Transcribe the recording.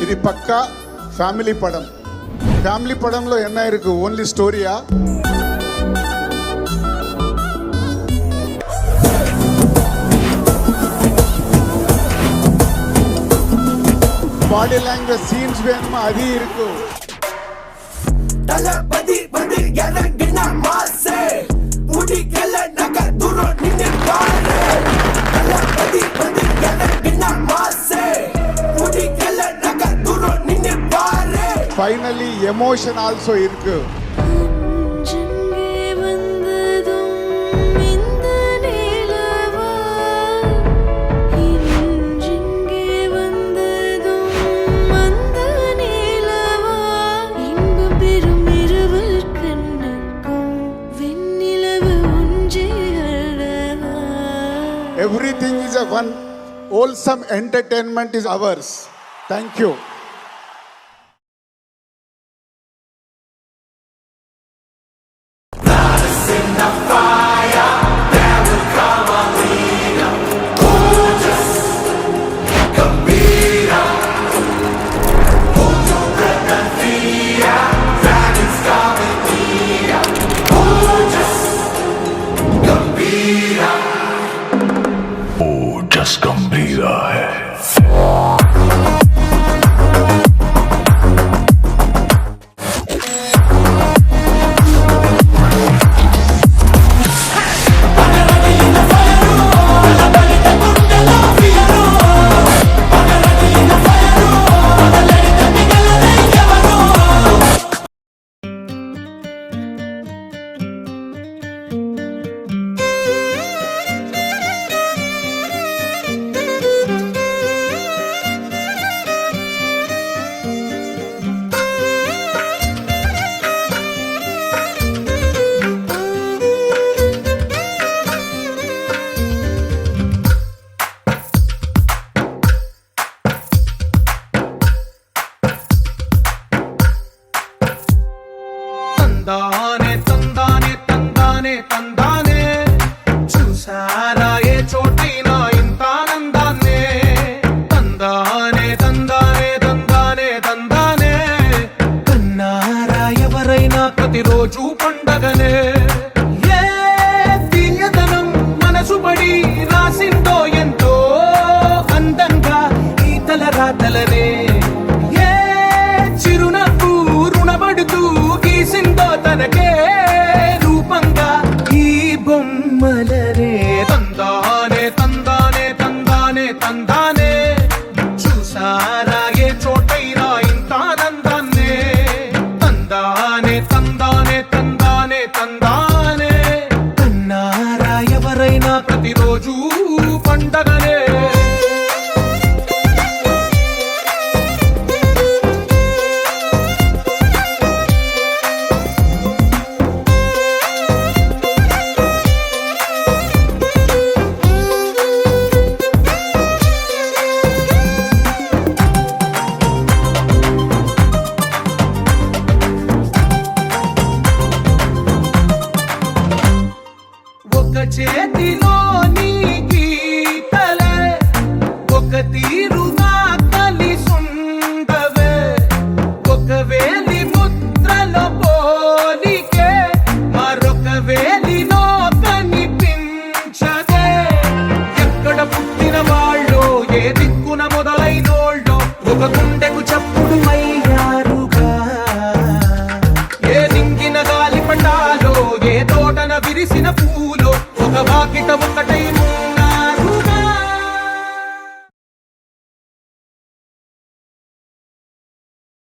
ఇది పక్కా family పడం. Family పడంలో என்ன இருக்கு? ఓన్లీ స్టోరీయా? பாடி லாங்குவேஜ் சீன்ஸ் வேணுமா? அது இருக்கு. தலபதி வந்து இறங்கினா மாசே புடிக்கல நகர் தூரம் நின்னு பாரு. தலபதி வந்து இறங்கினா மாசே புடிக்கல நகர் தூரம் நின்னு பாரு. ஃபைனலி எமோஷன் ஆல்சோ இருக்கு. Everything is a one wholesome entertainment is ours. Thank you. Just गंभीरा है. తందానే తందానే తందానే తందానే చూసారా ఏ చోటైనా ఇంత ఆనందాన్నే. తందానే తందానే తందానే తందానే కన్నారా ఎవరైనా ప్రతిరోజు పండగనే. ఏ తీయదనం మనసు పడి రాసిందో ఎంతో అందంగా ఈ తల రాతలనే. ఏ చిరునవ్వు రుణపడుతూ గీసిందో తనకే రూపంగా ఈ బొమ్మలనే. తందానే తందానే తందానే తందానే చూసారా ఏ చోటైనా ఇంత ఆనందాన్నే. తందానే తందానే తందానే తందానే కన్నారా ఎవరైనా ప్రతిరోజు పండగనే. ఒక చేతిలో నీ గీతలే ఒక తీరుగా కలిసుండవే. ఒక వేలి ముద్రలో పోలికే మరొక వేలిలో కనిపించదే. ఎక్కడ పుట్టిన వాళ్ళో ఏ దిక్కున మొదలైనోళ్ళో ఒక గుండెకు చప్పుడు అయ్యారుగా. ఏ నింగిన గాలి పటాలో ఏ తోటన విరిసిన పూలో ఒక వాకిట ఒకటై